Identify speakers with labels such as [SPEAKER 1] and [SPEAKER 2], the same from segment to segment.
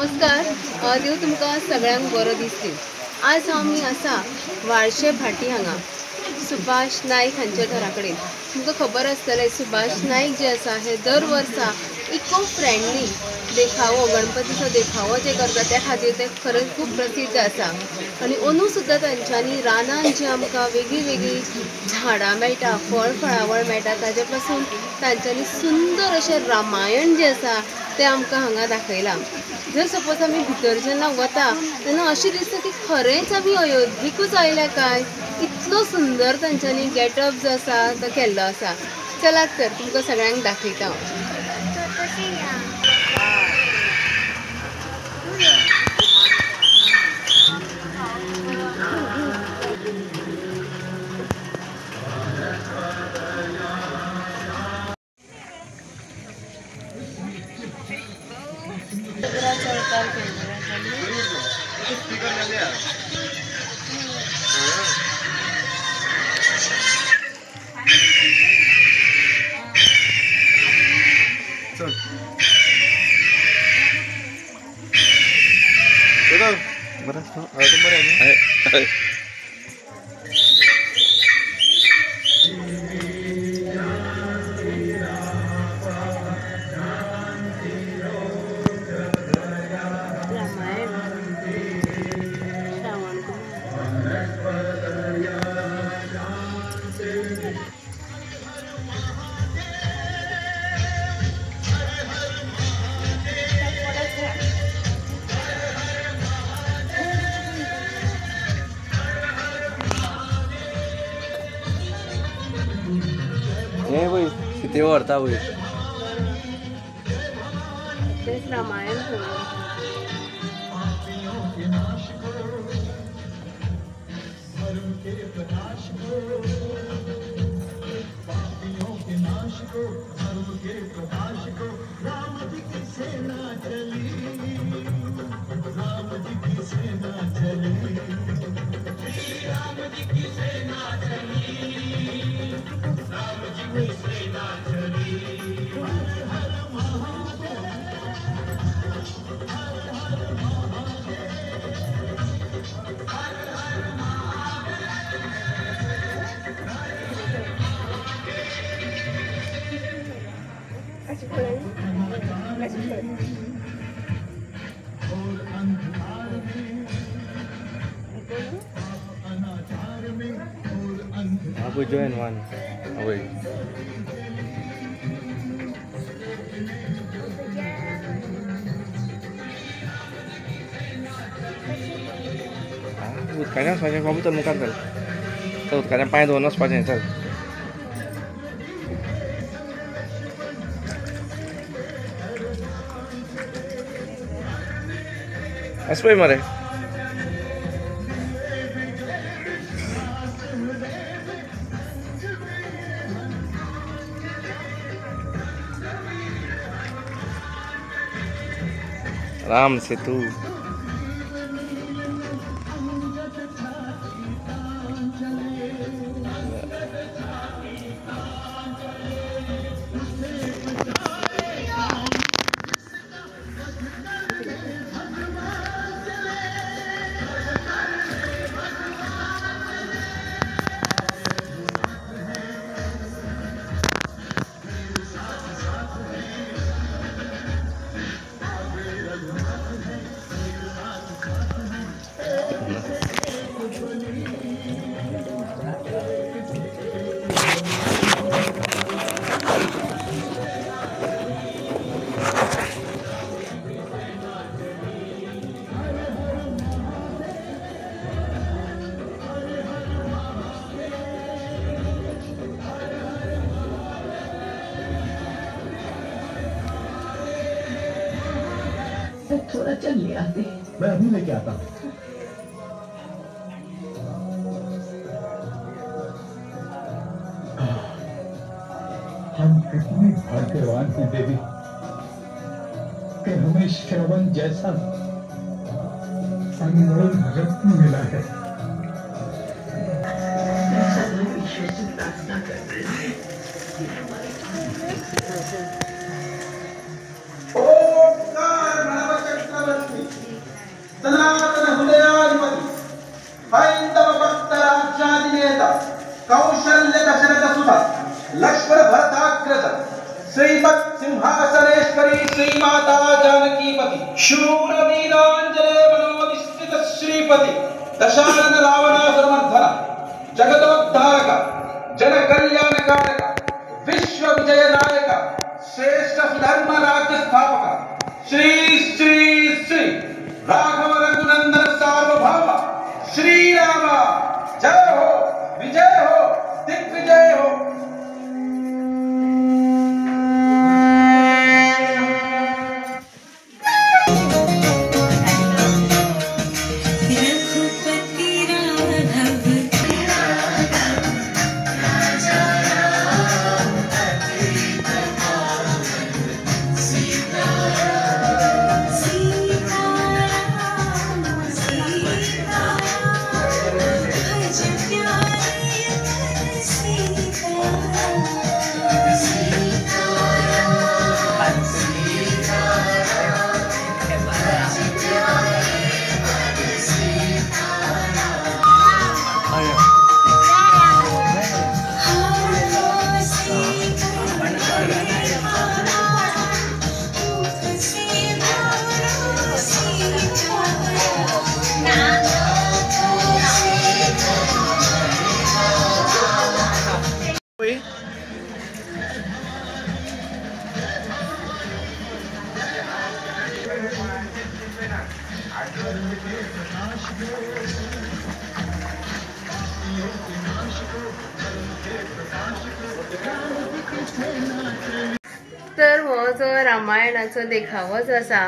[SPEAKER 1] नमस्कार। देव तुमकां सगळ्यांक बरो दीस दी। आज आमी आसा वाळशे भाटी हांगा सुभाष नाईक हांच्या घरा कडेन। तुमकां खबर आसतलें सुभाष नाईक जे आसा हे दर वर्सा इको फ्रेंडली देखावो गणपतीचो देखावो जे करता त्या खातीर ते खरंच खूब प्रसिद्ध आसा। आनी अंदू सुद्दां तांच्यांनी रानान जी आमकां वेगळी वेगळी झाडां मेळटा, फळावळ मेळटा, ताजे पासून तांच्यांनी सुंदर अशें रामायण जे आसा ते आमकां हांगा दाखयलां। जर सपोज आमी भितर जेन्ना वता तेन्ना अशें दिसता की खरेंच आमी अयोध्येकूच आयल्या काय। इतलो सुंदर तांच्यांनी गेटअप जो आसा तो केल्लो आसा। चलात तर तुमकां सगळ्यांक दाखयता।
[SPEAKER 2] हे वय किती व्हरता वय
[SPEAKER 1] तेच Ramayana
[SPEAKER 2] aku join one away utkanya soalnya kamu temukan kan tuh utkanya pakai donos soalnya sel aspe mare Ram Setu
[SPEAKER 3] थोड़ा चल ले आते, मैं अभी लेके आता हूँ। हम कितनी भाग्यवान हैं देवी कि हमें श्रवण जैसा अनमोल रत्न मिला है। ईश्वर से प्रार्थना करते हैं। ओम
[SPEAKER 4] दशानन रावणासुरमर्दन जगदोद्धारक जनकल्याणकारक विश्व विजय नायक श्रेष्ठ सुधर्म राज्य स्थापक श्री श्री श्री राघव रघुनंदन सार्वभौम श्री राम जय हो विजय हो दिग्विजय हो।
[SPEAKER 1] तर हो जो रामायणाचो देखावो जो आसा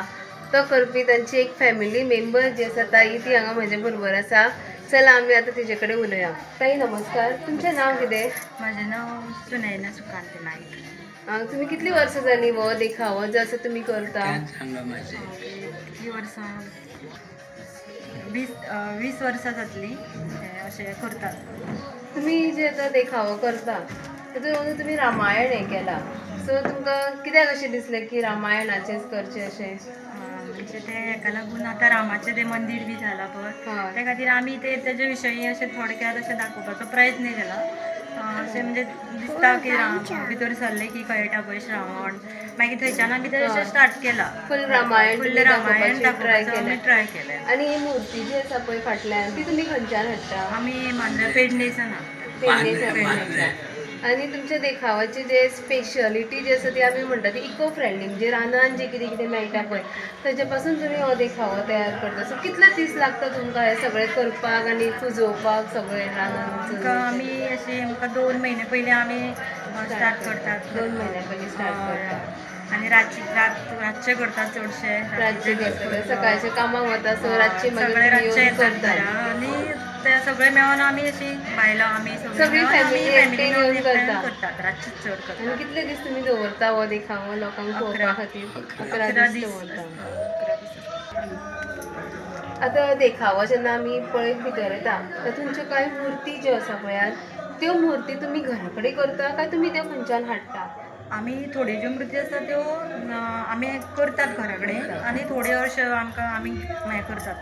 [SPEAKER 1] तो करपी तांची एक फॅमिली मेंबर जी आसा ताई ती हांगा म्हजे बरोबर आसा। चला आमी आतां तिचे कडेन उलोवया। ताई नमस्कार, तुमचें नांव कितें?
[SPEAKER 5] माझे नाव सुनैना सुकांत नाईक।
[SPEAKER 1] तुमी कितली वर्सां जाली हो देखावो जो आसा तुमी करता?
[SPEAKER 5] कितली वर्सां 20 वर्सां जातली अशें करतात।
[SPEAKER 1] तुमी जे आतां देखावो करता तातूंत तुमी रामायण हें केला, सो तुमकां कित्याक अशें दिसलें की रामायणाचेंच करचें अशें?
[SPEAKER 5] म्हणजे ते हेका लागून आतां रामाचें तें मंदीर बी जालां पळय, त्या खातीर आमी तेजे विशयी अशें थोडक्यात अशें दाखोवपाचो प्रयत्न केला। अशें म्हणजे दिसता की राम भितर सरले की कळटा पळय श्रावण, मागीर थंयच्यान आमी तें अशें स्टार्ट केला।
[SPEAKER 1] फुल रामायण
[SPEAKER 5] दाखोवपाचो आमी ट्राय केलें।
[SPEAKER 1] आनी ही मूर्ती जी आसा पळय फाटल्यान ती तुमी खंयच्यान हाडटा?
[SPEAKER 5] आमी मांद्रा पेडणेसान
[SPEAKER 1] पेडणेच्यान। आनी तुमच्या देखावाची जे स्पेशलिटी जी आसा ती आमी म्हणटा ती इको फ्रेंडली, म्हणजे रानान जे कितें कितें मेळटा पळय ताचे पासून तुमी हो देखावो तयार करता। सो कितले दीस लागता तुमकां हें सगळें करपाक आनी पुजोवपाक सगळें रानान?
[SPEAKER 5] आमी अशी आमकां 2 म्हयने पयलीं आमी स्टार्ट करतात।
[SPEAKER 1] 2 म्हयन्या पयलीं स्टार्ट करता
[SPEAKER 5] आनी रातचे करतात चडशे।
[SPEAKER 1] रातचे करता, सकाळचे कामाक वता सो रातचे
[SPEAKER 5] सगळे रातचे करता आनी ते सगळे मेळोन आमी अशी बायलां आमी
[SPEAKER 1] सगळी फॅमिली मेळून
[SPEAKER 5] करतात, रातचे चड करतात।
[SPEAKER 1] आनी कितले दीस तुमी दवरता हो देखावो लोकांक पळोवपा खातीर? 11 दीस दवरता। आतां देखावो जेन्ना आमी पळयत भितर येता तातूंच्यो कांय मुर्ती ज्यो आसा पळयात त्यो मुर्ती तुमी घरा कडेन करता काय तुमी त्यो खंयच्यान हाडटा?
[SPEAKER 5] आमी थोड्यो ज्यो मुर्ती आसा त्यो आमी करतात घरा कडेन आनी थोड्यो अश्यो आमकां आमी हें करतात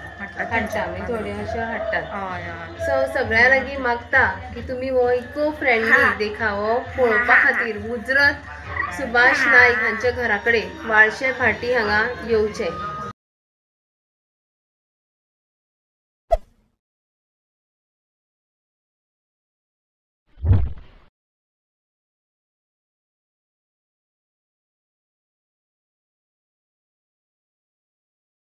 [SPEAKER 1] हाडटा आमी थोड्यो अश्यो हाडटात।
[SPEAKER 5] हय हय।
[SPEAKER 1] सो सगळ्यां लागीं मागता की तुमी हो इको फ्रेंडली देखावो पळोवपा खातीर मुजरत सुभाष नायक हांच्या घरा कडेन वाळशे फाटी हांगा येवचें।